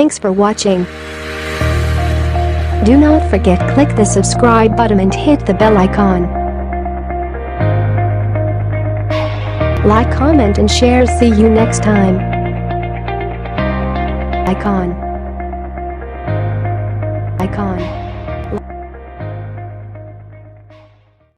Thanks for watching. Do not forget click the subscribe button and hit the bell icon. Like, comment and share. See you next time. Icon.